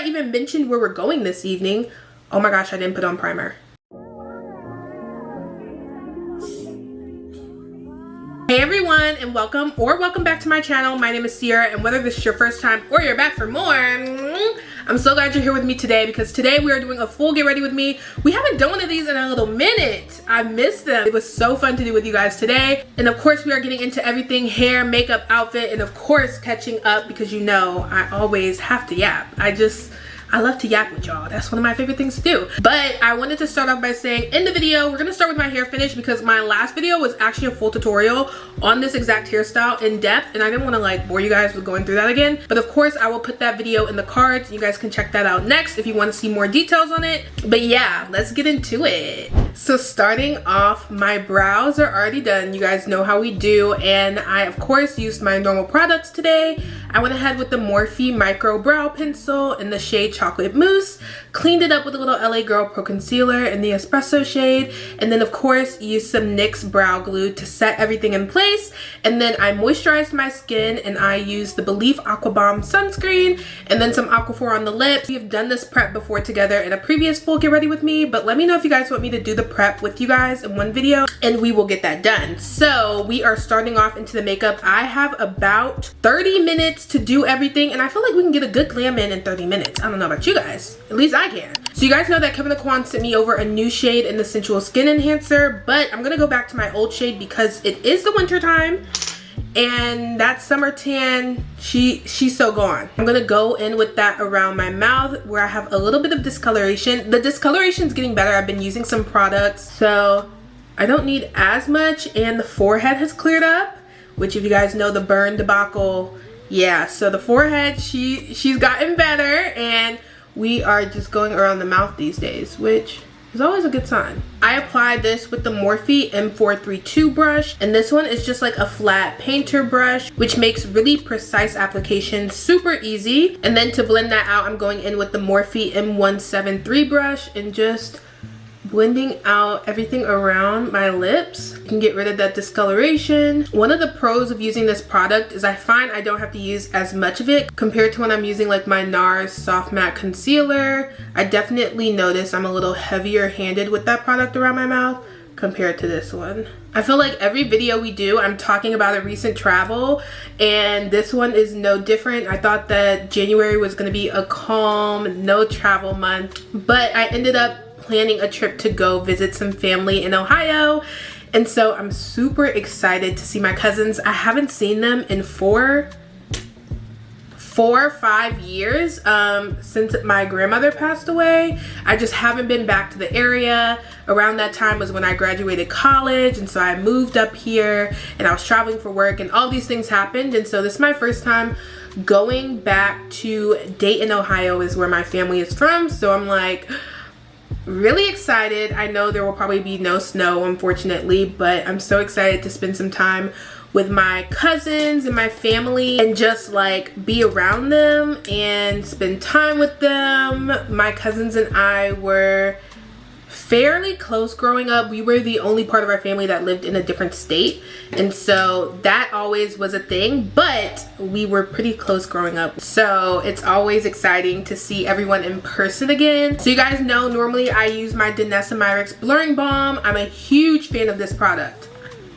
I even mentioned where we're going this evening. Oh my gosh, I didn't put on primer. Hey everyone, and welcome back to my channel. My name is Ciera, and whether this is your first time or you're back for more, I'm so glad you're here with me today, because today we are doing a full get ready with me. We haven't done one of these in a little minute. I missed them. It was so fun to do with you guys today. And of course we are getting into everything: hair, makeup, outfit, and of course catching up, because you know I always have to yap. I love to yap with y'all. That's one of my favorite things to do. But I wanted to start off by saying, in the video, we're gonna start with my hair finish, because my last video was actually a full tutorial on this exact hairstyle in depth, and I didn't want to like bore you guys with going through that again. But of course, I will put that video in the cards. You guys can check that out next if you want to see more details on it. But yeah, let's get into it. So starting off, my brows are already done. You guys know how we do, and I of course used my normal products today. I went ahead with the Morphe Micro Brow Pencil in the shade Chocolate Mousse, cleaned it up with a little LA Girl Pro Concealer in the Espresso shade, and then of course used some NYX brow glue to set everything in place. And then I moisturized my skin, and I used the Belif Aqua Bomb sunscreen and then some Aquaphor on the lips. We have done this prep before together in a previous full get ready with me, but let me know if you guys want me to do the prep with you guys in one video, and we will get that done. So we are starting off into the makeup. I have about 30 minutes to do everything, and I feel like we can get a good glam in 30 minutes. I don't know about you guys, at least I can. So you guys know that Kevin Aucoin sent me over a new shade in the Sensual Skin Enhancer, but I'm gonna go back to my old shade because it is the winter time, and that summer tan, she's so gone. I'm gonna go in with that around my mouth where I have a little bit of discoloration. The discoloration's getting better. I've been using some products, so I don't need as much, and the forehead has cleared up, which if you guys know the burn debacle, yeah, so the forehead, she's gotten better, and we are just going around the mouth these days, which is always a good sign. I applied this with the Morphe M432 brush, and this one is just like a flat painter brush, which makes really precise application super easy. And then to blend that out, I'm going in with the Morphe M173 brush and just blending out everything around my lips. You can get rid of that discoloration. One of the pros of using this product is I find I don't have to use as much of it compared to when I'm using like my NARS Soft Matte Concealer. I definitely notice I'm a little heavier handed with that product around my mouth compared to this one. I feel like every video we do, I'm talking about a recent travel, and this one is no different. I thought that January was gonna be a calm, no travel month, but I ended up planning a trip to go visit some family in Ohio, and so I'm super excited to see my cousins. I haven't seen them in four or 5 years since my grandmother passed away. I just haven't been back to the area. Around that time was when I graduated college, and so I moved up here, and I was traveling for work, and all these things happened, and so this is my first time going back to Dayton, Ohio is where my family is from. So I'm like really excited. I know there will probably be no snow, unfortunately, but I'm so excited to spend some time with my cousins and my family and just like be around them and spend time with them. My cousins and I were fairly close growing up. We were the only part of our family that lived in a different state, and so that always was a thing, but we were pretty close growing up, so it's always exciting to see everyone in person again. So you guys know normally I use my Danessa Myricks Blurring Balm. I'm a huge fan of this product.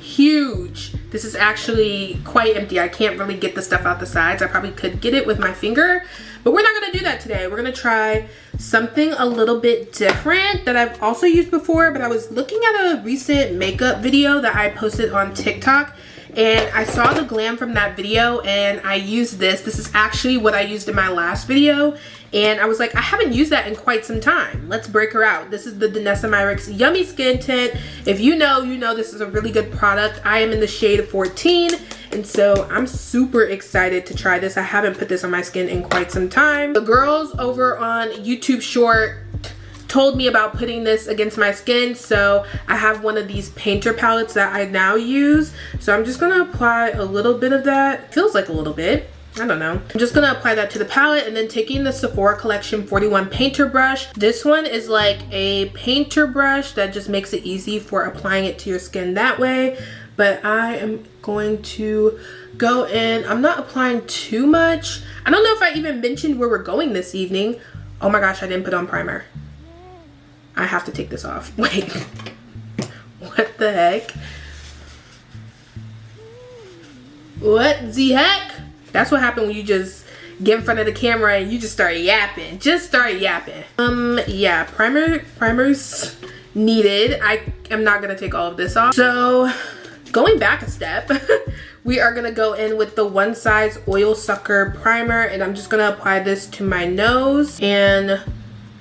Huge. This is actually quite empty. I can't really get the stuff out the sides. I probably could get it with my finger, but we're not gonna do that today. We're gonna try something a little bit different that I've also used before, but I was looking at a recent makeup video that I posted on TikTok, and I saw the glam from that video, and I used this. This is actually what I used in my last video, and I was like, I haven't used that in quite some time. Let's break her out. This is the Danessa Myricks Yummy Skin Tint. If you know, you know this is a really good product. I am in the shade 14, and so I'm super excited to try this. I haven't put this on my skin in quite some time. The girls over on YouTube Short told me about putting this against my skin, so I have one of these painter palettes that I now use. So I'm just gonna apply a little bit of that. Feels like a little bit. I don't know. I'm just gonna apply that to the palette, and then taking the Sephora Collection 41 painter brush. This one is like a painter brush that just makes it easy for applying it to your skin that way. but I am going to go in. I'm not applying too much. I don't know if I even mentioned where we're going this evening. Oh my gosh, I didn't put on primer. I have to take this off. Wait. What the heck? What the heck? That's what happened when you just get in front of the camera and you just start yapping. Just start yapping. Yeah, primers needed. I am not gonna take all of this off. So going back a step, we are gonna go in with the One Size Oil Sucker Primer, and I'm just gonna apply this to my nose. And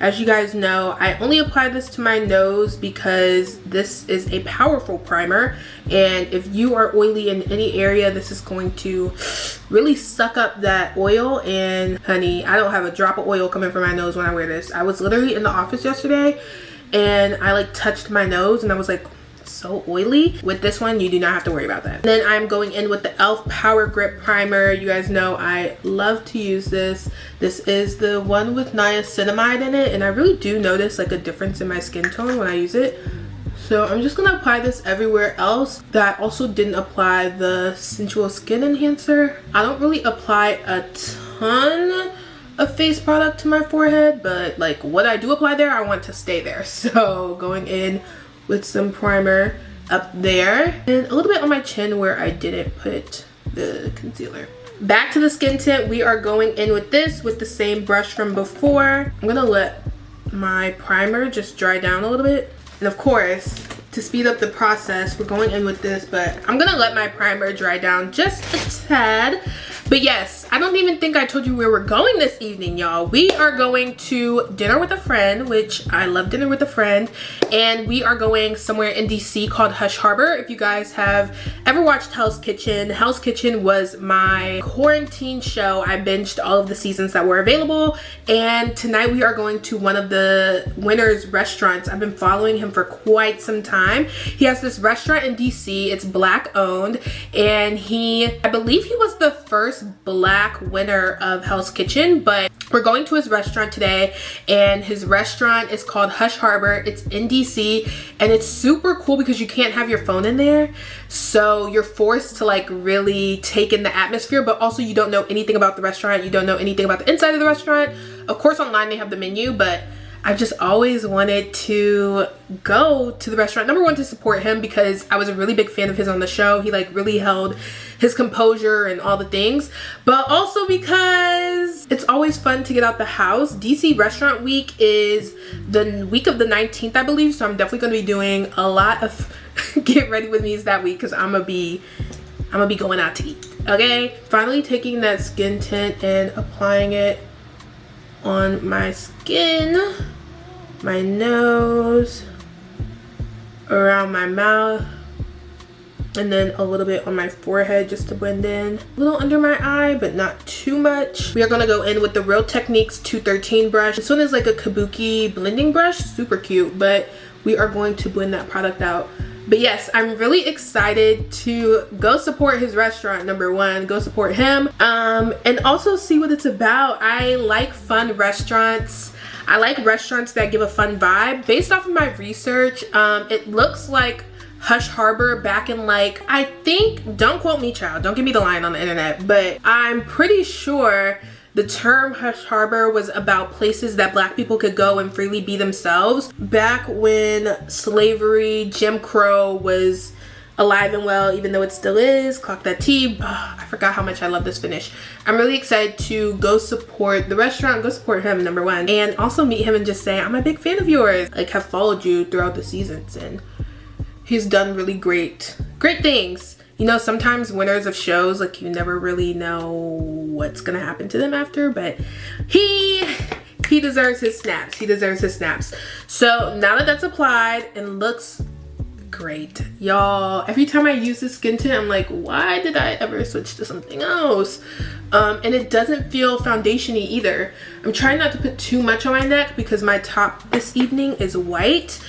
as you guys know, I only apply this to my nose because this is a powerful primer, and if you are oily in any area, this is going to really suck up that oil. And honey, I don't have a drop of oil coming from my nose when I wear this. I was literally in the office yesterday and I like touched my nose and I was like, so oily. With this one, you do not have to worry about that. Then I'm going in with the e.l.f. Power Grip Primer. You guys know I love to use this. This is the one with niacinamide in it, and I really do notice like a difference in my skin tone when I use it. So I'm just gonna apply this everywhere else. That also didn't apply the Sensual Skin Enhancer. I don't really apply a ton of face product to my forehead, but like what I do apply there, I want to stay there. So going in with some primer up there and a little bit on my chin where I didn't put the concealer. Back to the skin tint, we are going in with this with the same brush from before. I'm gonna let my primer just dry down a little bit, and of course to speed up the process, we're going in with this, but I'm gonna let my primer dry down just a tad. But yes, I don't even think I told you where we're going this evening, y'all. We are going to dinner with a friend, which I love dinner with a friend, and we are going somewhere in DC called Hush Harbor. If you guys have ever watched Hell's Kitchen, Hell's Kitchen was my quarantine show. I binged all of the seasons that were available, and tonight we are going to one of the winner's restaurants. I've been following him for quite some time. He has this restaurant in DC. It's Black owned, and I believe he was the first Black winner of Hell's Kitchen. But we're going to his restaurant today, and his restaurant is called Hush Harbor. It's in DC, and it's super cool because you can't have your phone in there, so you're forced to like really take in the atmosphere, but also you don't know anything about the restaurant. You don't know anything about the inside of the restaurant. Of course online they have the menu, but I just always wanted to go to the restaurant. Number one, to support him because I was a really big fan of his on the show. He like really held his composure and all the things, but also because it's always fun to get out the house. DC Restaurant Week is the week of the 19th, I believe, so I'm definitely going to be doing a lot of get ready with me's that week because I'm gonna be going out to eat. Okay, finally taking that skin tint and applying it on my skin, my nose, around my mouth, and then a little bit on my forehead just to blend in. A little under my eye, but not too much. We are gonna go in with the Real Techniques 213 brush. This one is like a kabuki blending brush, super cute, but we are going to blend that product out. But yes, I'm really excited to go support his restaurant. Number one, go support him, and also see what it's about. I like fun restaurants. I like restaurants that give a fun vibe. Based off of my research, it looks like Hush Harbor back in like, I think, don't quote me child, don't give me the line on the internet, but I'm pretty sure the term Hush Harbor was about places that Black people could go and freely be themselves back when slavery, Jim Crow was alive and well, even though it still is. Clock that T. Oh, I forgot how much I love this finish. I'm really excited to go support the restaurant, go support him, number one, and also meet him and just say, I'm a big fan of yours. Like, have followed you throughout the seasons, and he's done really great things. You know, sometimes winners of shows, like, you never really know what's gonna happen to them after, but he deserves his snaps. He deserves his snaps. So now that that's applied and looks great, y'all, every time I use this skin tint, I'm like, why did I ever switch to something else? And it doesn't feel foundation-y either. I'm trying not to put too much on my neck because my top this evening is white.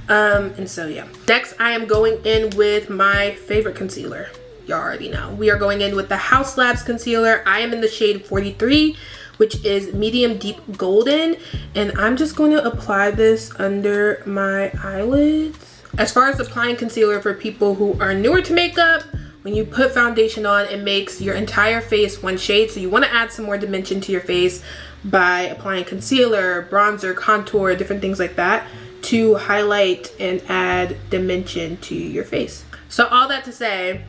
And so yeah. Next, I am going in with my favorite concealer. Y'all already know. We are going in with the Haus Labs concealer. I am in the shade 43, which is medium deep golden. And I'm just going to apply this under my eyelids. As far as applying concealer for people who are newer to makeup, when you put foundation on, it makes your entire face one shade. So you want to add some more dimension to your face by applying concealer, bronzer, contour, different things like that to highlight and add dimension to your face. So all that to say,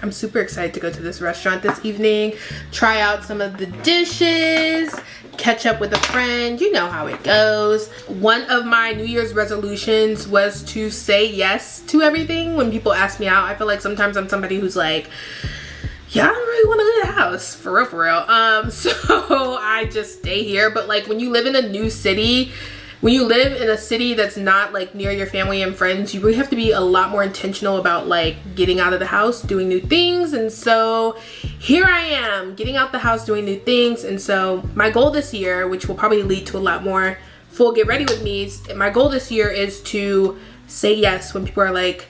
I'm super excited to go to this restaurant this evening, try out some of the dishes, catch up with a friend. You know how it goes. One of my New Year's resolutions was to say yes to everything when people ask me out. I feel like sometimes I'm somebody who's like, yeah, I don't really want to leave the house, for real. So I just stay here. But like when you live in a new city, when you live in a city that's not like near your family and friends, you really have to be a lot more intentional about like getting out of the house, doing new things. And so here I am getting out the house, doing new things. And so my goal this year, which will probably lead to a lot more full get ready with me's, my goal this year is to say yes when people are like,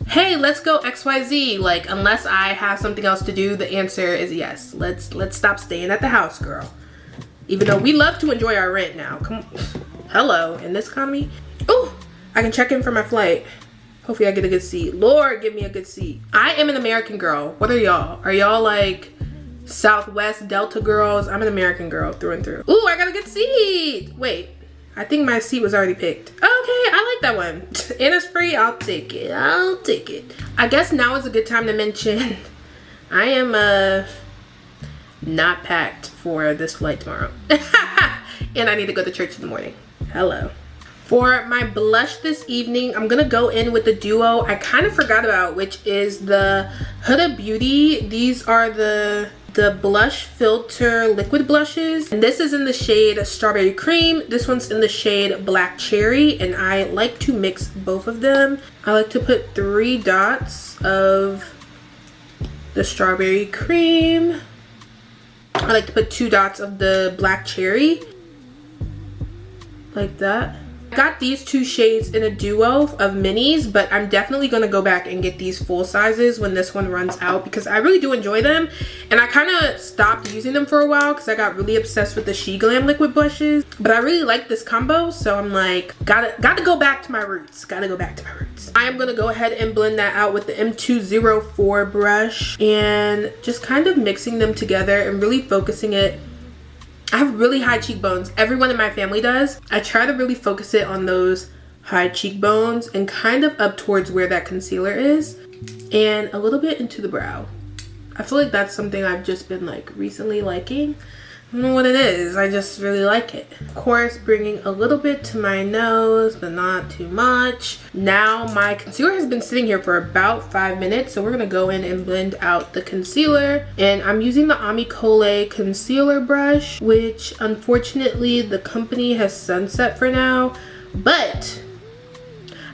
hey, let's go XYZ. Like, unless I have something else to do, the answer is yes. Let's stop staying at the house, girl. Even though we love to enjoy our rent now. Come on. Hello, in this economy. Oh, I can check in for my flight. Hopefully I get a good seat. Lord, give me a good seat. I am an American girl. What are y'all? Are y'all like Southwest Delta girls? I'm an American girl through and through. Ooh, I got a good seat. Wait, I think my seat was already picked. Okay, I like that one. And it's free, I'll take it. I'll take it. I guess now is a good time to mention I am not packed for this flight tomorrow. And I need to go to church in the morning. Hello. For my blush this evening, I'm gonna go in with the duo I kind of forgot about, which is the Huda Beauty. These are the blush filter liquid blushes, and this is in the shade Strawberry Cream. This one's in the shade Black Cherry, and I like to mix both of them. I like to put 3 dots of the Strawberry Cream. I like to put 2 dots of the Black Cherry, like that. I got these 2 shades in a duo of minis, but I'm definitely going to go back and get these full sizes when this one runs out because I really do enjoy them. And I kind of stopped using them for a while because I got really obsessed with the 𝐭𝐲 liquid blushes. But I really like this combo, so I'm like, gotta go back to my roots. Gotta go back to my roots. I am going to go ahead and blend that out with the M204 brush and just kind of mixing them together and really focusing it. I have really high cheekbones. Everyone in my family does. I try to really focus it on those high cheekbones and kind of up towards where that concealer is and a little bit into the brow. I feel like that's something I've just been like recently liking. I don't know what it is. I just really like it. Of course, bringing a little bit to my nose, but not too much. Now my concealer has been sitting here for about 5 minutes, so we're gonna go in and blend out the concealer. And I'm using the 𝐬𝐻𝐸 concealer brush, which unfortunately the company has sunset for now. But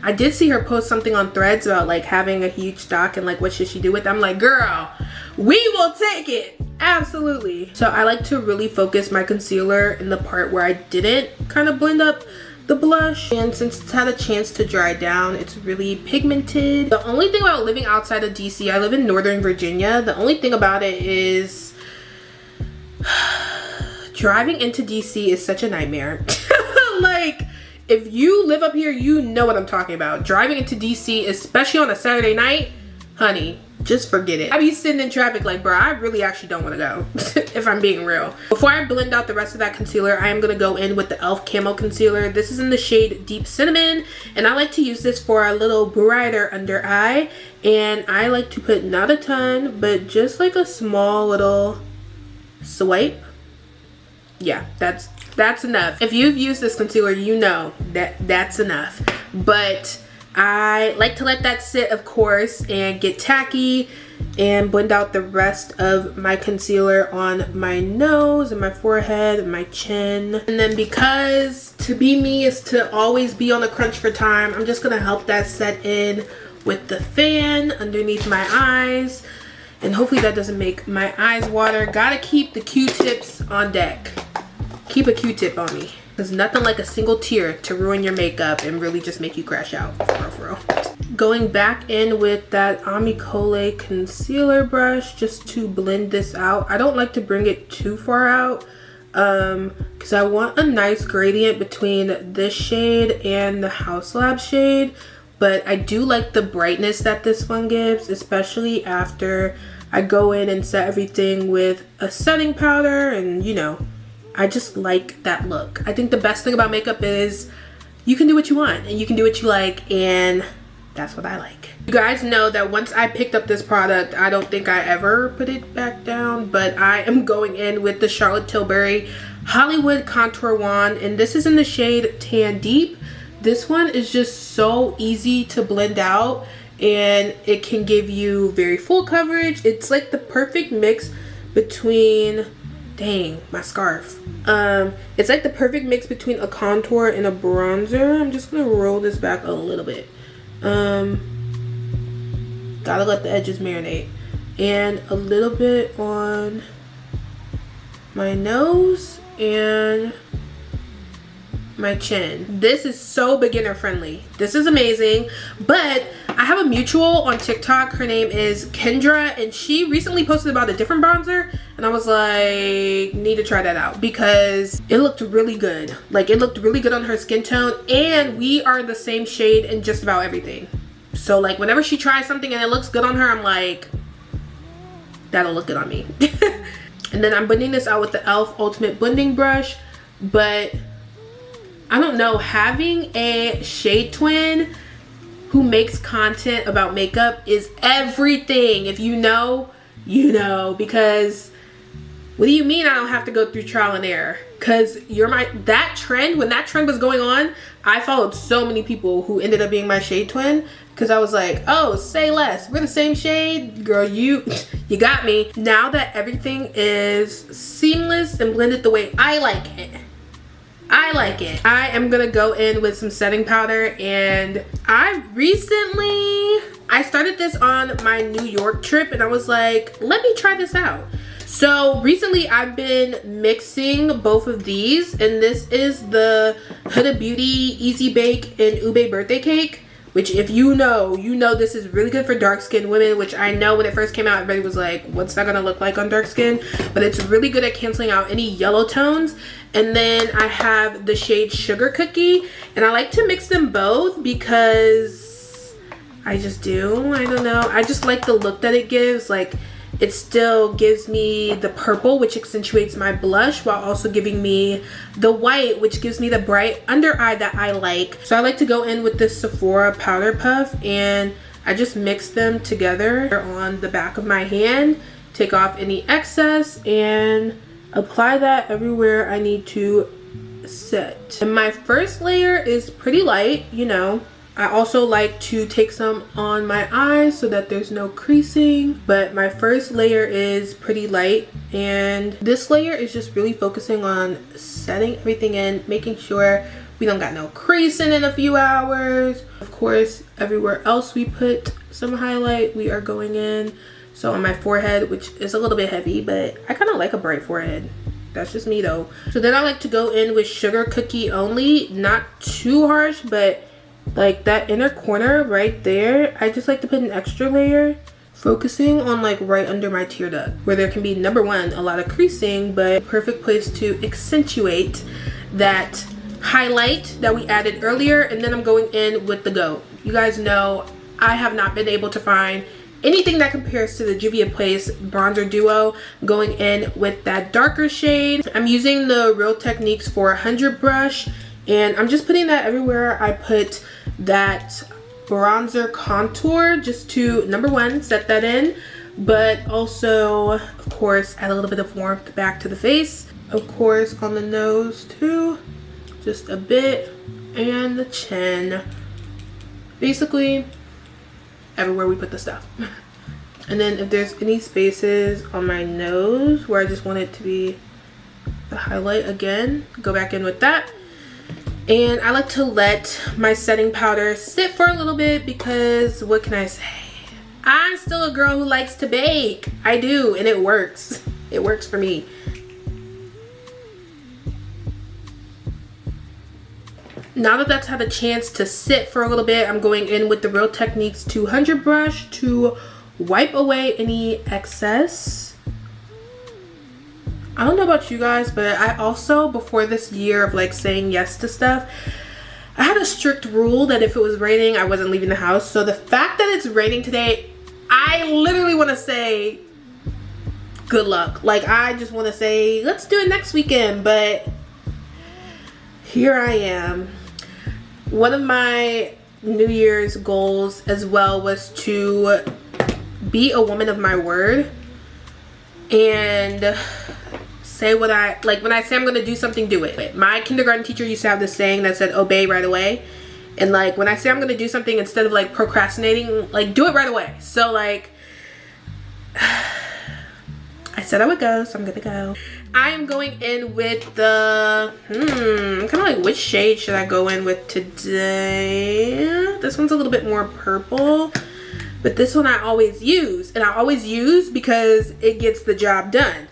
I did see her post something on Threads about like having a huge stock and like what should she do with it. I'm like, girl, we will take it. Absolutely. So I like to really focus my concealer in the part where I didn't kind of blend up the blush, and since it's had a chance to dry down, it's really pigmented. The only thing about living outside of DC, I live in Northern Virginia, the only thing about it is driving into DC is such a nightmare. Like, if you live up here, you know what I'm talking about. Driving into DC, especially on a Saturday night, honey, just forget it. I be sitting in traffic like, bro, I really actually don't want to go, if I'm being real. Before I blend out the rest of that concealer, I am going to go in with the e.l.f. Camo Concealer. This is in the shade Deep Cinnamon, and I like to use this for a little brighter under eye. And I like to put not a ton, but just like a small little swipe. Yeah, that's enough. If you've used this concealer, you know that that's enough. But I like to let that sit, of course, and get tacky and blend out the rest of my concealer on my nose and my forehead and my chin. And then, because to be me is to always be on a crunch for time, I'm just gonna help that set in with the fan underneath my eyes. And hopefully that doesn't make my eyes water. Gotta keep the Q-tips on deck. Keep a Q-tip on me. There's nothing like a single tear to ruin your makeup and really just make you crash out. For real. Going back in with that 𝐬𝐻𝐸 concealer brush just to blend this out. I don't like to bring it too far out because I want a nice gradient between this shade and the House Lab shade, but I do like the brightness that this one gives, especially after I go in and set everything with a setting powder, and you know, I just like that look. I think the best thing about makeup is you can do what you want and you can do what you like, and that's what I like. You guys know that once I picked up this product, I don't think I ever put it back down, but I am going in with the Charlotte Tilbury Hollywood Contour Wand, and this is in the shade Tan Deep. This one is just so easy to blend out, and it can give you very full coverage. It's like the perfect mix between, dang, my scarf. It's like the perfect mix between a contour and a bronzer. I'm just gonna roll this back a little bit. Gotta let the edges marinate. And a little bit on my nose and my chin. This is so beginner friendly. This is amazing. But I have a mutual on TikTok. Her name is Kendra, and she recently posted about a different bronzer, and I was like, need to try that out because it looked really good. Like, it looked really good on her skin tone, and we are the same shade in just about everything. So like, whenever she tries something and it looks good on her, I'm like, that'll look good on me. And then I'm blending this out with the e.l.f. Ultimate Blending Brush. But I don't know, having a shade twin who makes content about makeup is everything. If you know, you know. Because what do you mean I don't have to go through trial and error? Because that trend, when that trend was going on, I followed so many people who ended up being my shade twin, because I was like, oh, say less, we're the same shade, girl, you got me. Now that everything is seamless and blended the way I like it, I am gonna go in with some setting powder. And I started this on my New York trip, and I was like, let me try this out. So recently I've been mixing both of these, and this is the Huda Beauty Easy Bake and 𝐬𝐻 birthday cake, which if you know this is really good for dark skinned women, which I know when it first came out everybody was like, what's that gonna look like on dark skin? But it's really good at canceling out any yellow tones. And then I have the shade Sugar Cookie, and I like to mix them both because I just do. I don't know, I just like the look that it gives. Like, it still gives me the purple, which accentuates my blush, while also giving me the white, which gives me the bright under eye that I like. So I like to go in with this Sephora powder puff, and I just mix them together on the back of my hand, take off any excess, and apply that everywhere I need to set. And my first layer is pretty light, you know. I also like to take some on my eyes so that there's no creasing, but my first layer is pretty light, and this layer is just really focusing on setting everything in, making sure we don't got no creasing in a few hours. Of course, everywhere else we put some highlight, we are going in. So on my forehead, which is a little bit heavy, but I kind of like a bright forehead. That's just me though. So then I like to go in with Sugar Cookie only, not too harsh, but like that inner corner right there, I just like to put an extra layer, focusing on like right under my tear duct, where there can be, number one, a lot of creasing, but perfect place to accentuate that highlight that we added earlier. And then I'm going in with the GOAT. You guys know I have not been able to find anything that compares to the Juvia's Place bronzer duo. Going in with that darker shade. I'm using the Real Techniques 400 brush, and I'm just putting that everywhere I put that bronzer contour, just to, number one, set that in, but also, of course, add a little bit of warmth back to the face. Of course, on the nose too, just a bit, and the chin. Basically, everywhere we put the stuff. And then if there's any spaces on my nose where I just want it to be the highlight, again, go back in with that. And I like to let my setting powder sit for a little bit because, what can I say? I'm still a girl who likes to bake. I do, and it works. It works for me. Now that that's had a chance to sit for a little bit, I'm going in with the Real Techniques 200 brush to wipe away any excess. I don't know about you guys, but I also, before this year of like saying yes to stuff, I had a strict rule that if it was raining, I wasn't leaving the house. So the fact that it's raining today, I literally want to say good luck. Like, I just want to say, let's do it next weekend. But here I am. One of my New Year's goals as well was to be a woman of my word and say what I like. When I say I'm gonna do something, do it. My kindergarten teacher used to have this saying that said obey right away, and like when I say I'm gonna do something, instead of like procrastinating, like do it right away. So like I said I would go, so I'm gonna go. I am going in with the I'm kind of like, which shade should I go in with today? This one's a little bit more purple, but this one I always use, and I always use because it gets the job done.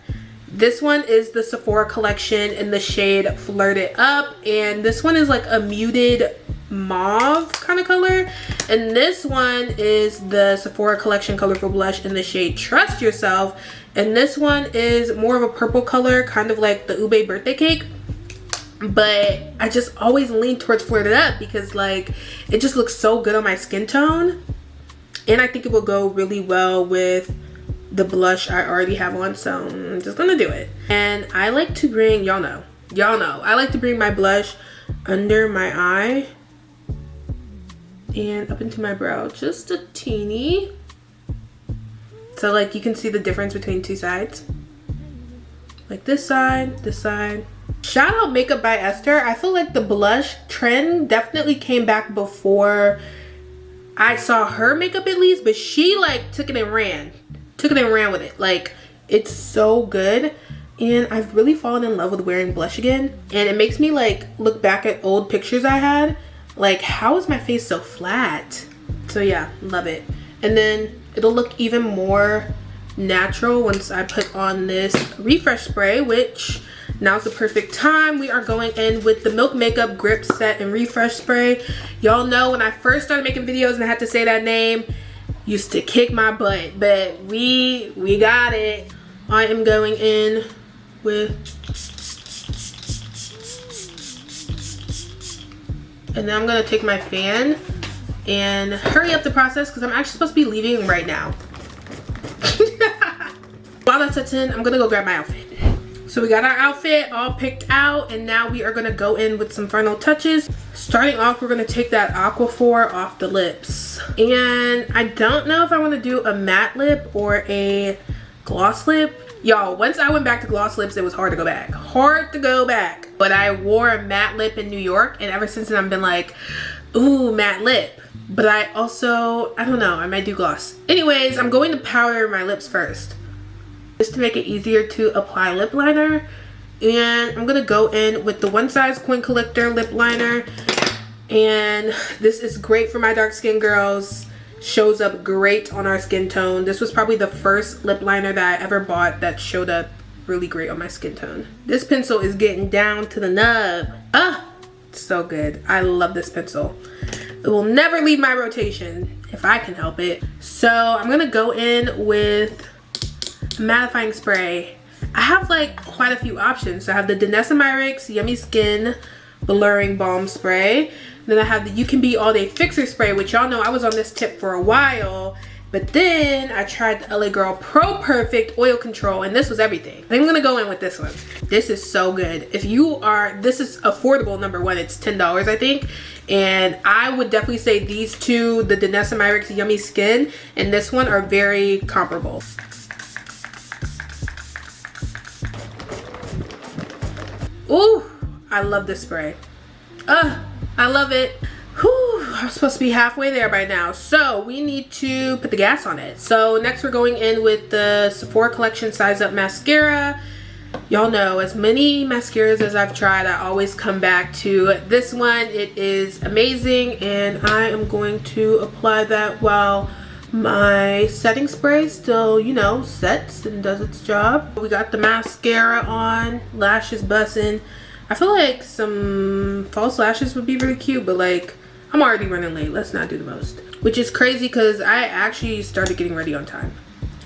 This one is the Sephora collection in the shade Flirt It Up, and this one is like a muted mauve kind of color, and this one is the Sephora collection colorful blush in the shade Trust Yourself, and this one is more of a purple color, kind of like the ube birthday cake. But I just always lean towards Flirt It Up because like it just looks so good on my skin tone, and I think it will go really well with the blush I already have on, so I'm just gonna do it. And I like to bring, y'all know I like to bring my blush under my eye and up into my brow, just a teeny, so like you can see the difference between two sides, like this side, this side. Shout out Makeup by Esther. I feel like the blush trend definitely came back before I saw her makeup, at least, but she like took it and ran with it. Like, it's so good, and I've really fallen in love with wearing blush again, and it makes me like look back at old pictures I had, like, how is my face so flat? So yeah, love it. And then it'll look even more natural once I put on this refresh spray, which now's the perfect time. We are going in with the Milk Makeup Grip Set and Refresh Spray. Y'all know when I first started making videos and I had to say that name, used to kick my butt, but we got it. I am going in with, and then I'm gonna take my fan and hurry up the process because I'm actually supposed to be leaving right now. While that sets in, I'm gonna go grab my outfit. So we got our outfit all picked out, and now we are gonna go in with some final touches. Starting off, we're gonna take that Aquaphor off the lips. And I don't know if I wanna do a matte lip or a gloss lip. Y'all, once I went back to gloss lips, it was hard to go back. Hard to go back. But I wore a matte lip in New York, and ever since then I've been like, ooh, matte lip. But I also, I don't know, I might do gloss. Anyways, I'm going to powder my lips first, just to make it easier to apply lip liner. And I'm gonna go in with the One Size Coin Collector lip liner, and this is great for my dark skin girls. Shows up great on our skin tone. This was probably the first lip liner that I ever bought that showed up really great on my skin tone. This pencil is getting down to the nub. So good. I love this pencil. It will never leave my rotation if I can help it. So I'm gonna go in with mattifying spray. I have like quite a few options. So I have the 𝐬𝐸 Yummy Skin Blurring Balm Spray. Then I have the You Can Be All Day Fixer Spray, which y'all know I was on this tip for a while. But then I tried the LA Girl Pro Perfect Oil Control, and this was everything. I think I'm gonna go in with this one. This is so good. If you are, this is affordable, number one. It's $10, I think. And I would definitely say these two, the 𝐬𝐸 Yummy Skin and this one, are very comparable. Ooh, I love this spray. I love it. Whew, I'm supposed to be halfway there by now. So we need to put the gas on it. So next we're going in with the Sephora Collection Size Up Mascara. Y'all know, as many mascaras as I've tried, I always come back to this one. It is amazing, and I am going to apply that while my setting spray still, you know, sets and does its job. We got the mascara on, lashes bussin'. I feel like some false lashes would be really cute, but like, I'm already running late. Let's not do the most. Which is crazy because I actually started getting ready on time.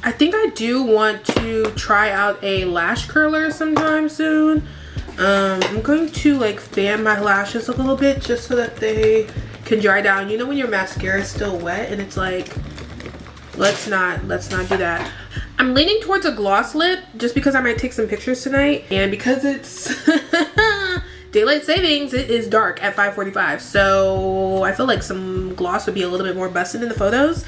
I think I do want to try out a lash curler sometime soon. I'm going to like fan my lashes a little bit just so that they can dry down. You know when your mascara is still wet and it's like, let's not do that. I'm leaning towards a gloss lip just because I might take some pictures tonight, and because it's daylight savings, it is dark at 5:45, so I feel like some gloss would be a little bit more busted in the photos.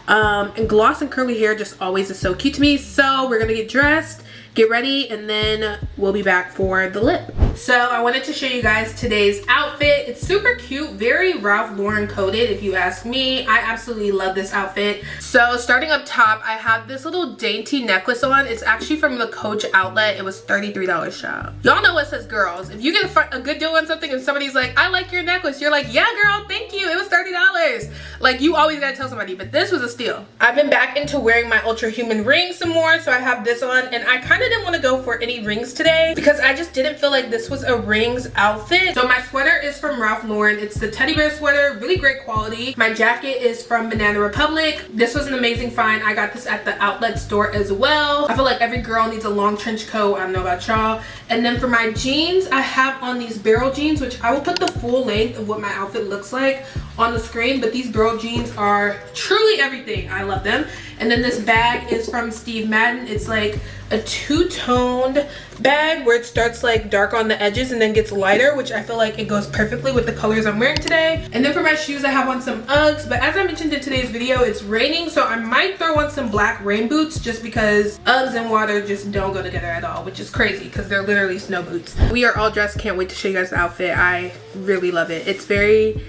And gloss and curly hair just always is so cute to me. So we're gonna get dressed, get ready, and then we'll be back for the lip. So I wanted to show you guys today's outfit. It's super cute, very Ralph Lauren coded if you ask me. I absolutely love this outfit. So starting up top, I have this little dainty necklace on. It's actually from the Coach outlet. It was $33 shop. Y'all know what says girls. If you get a good deal on something and somebody's like, I like your necklace, you're like, yeah girl, thank you, it was $30. Like, you always gotta tell somebody, but this was a steal. I've been back into wearing my Ultra Human ring some more, so I have this on, and I kind of didn't want to go for any rings today because I just didn't feel like this was a rings outfit. So my sweater is from Ralph Lauren. It's the teddy bear sweater, really great quality. My jacket is from Banana Republic. This was an amazing find. I got this at the outlet store as well. I feel like every girl needs a long trench coat. I don't know about y'all. And then for my jeans, I have on these barrel jeans, which I will put the full length of what my outfit looks like on the screen, but these barrel jeans are truly everything. I love them. And then this bag is from Steve Madden. It's like a two-toned bag where it starts like dark on the edges and then gets lighter, which I feel like it goes perfectly with the colors I'm wearing today. And then for my shoes, I have on some Uggs, but as I mentioned in today's video, it's raining, so I might throw on some black rain boots just because Uggs and water just don't go together at all, which is crazy because they're literally snow boots. We are all dressed. Can't wait to show you guys the outfit. I really love it. It's very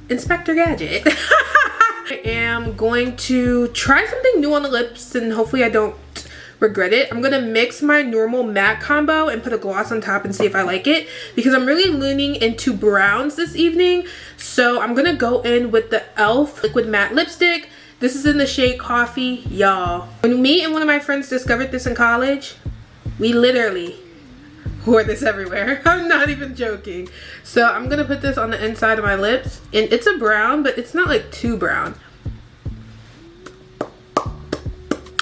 Inspector Gadget. I am going to try something new on the lips and hopefully I don't regret it. I'm gonna mix my normal matte combo and put a gloss on top and see if I like it, because I'm really leaning into browns this evening. So I'm gonna go in with the e.l.f. liquid matte lipstick. This is in the shade Coffee, y'all. When me and one of my friends discovered this in college, we literally wore this everywhere. I'm not even joking. So I'm gonna put this on the inside of my lips, and it's a brown, but it's not like too brown.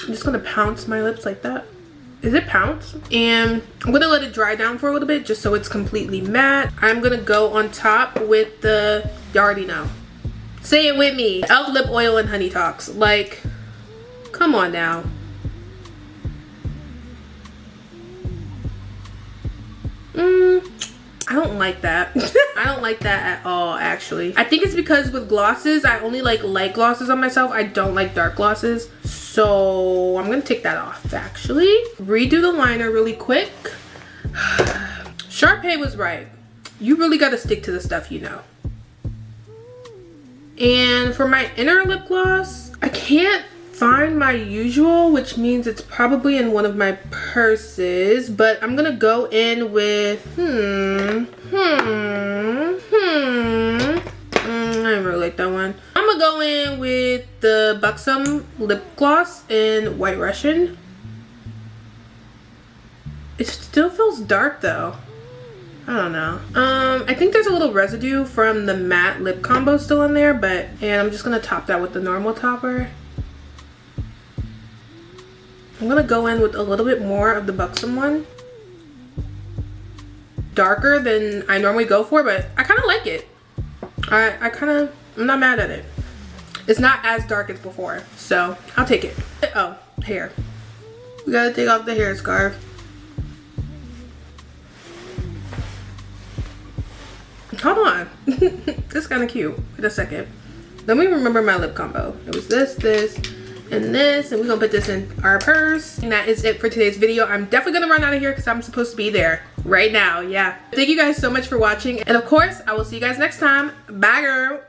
I'm just gonna pounce my lips like that. Is it pounce? And I'm gonna let it dry down for a little bit just so it's completely matte. I'm gonna go on top with the, you already know, say it with me, e.l.f. lip oil and honey talks. Like, come on now. I don't like that. I don't like that at all, actually. I think it's because with glosses, I only like light glosses on myself. I don't like dark glosses. So I'm gonna take that off, actually. Redo the liner really quick. Sharpay was right. You really gotta stick to the stuff you know. And for my inner lip gloss, I can't find my usual, which means it's probably in one of my purses, but I'm gonna go in with I don't really like that one. I'm gonna go in with the Buxom lip gloss in White Russian. It still feels dark though. I don't know. I think there's a little residue from the matte lip combo still in there, and I'm just gonna top that with the normal topper. I'm gonna go in with a little bit more of the Buxom one. Darker than I normally go for, but I kind of like it. I'm not mad at it. It's not as dark as before, so I'll take it. Oh, hair. We gotta take off the hair scarf. Hold on. This is kind of cute. Wait a second. Let me remember my lip combo. It was this, and this, and we're gonna put this in our purse. And that is it for today's video. I'm definitely gonna run out of here because I'm supposed to be there right now. Yeah. Thank you guys so much for watching, and of course I will see you guys next time. Bye, girl.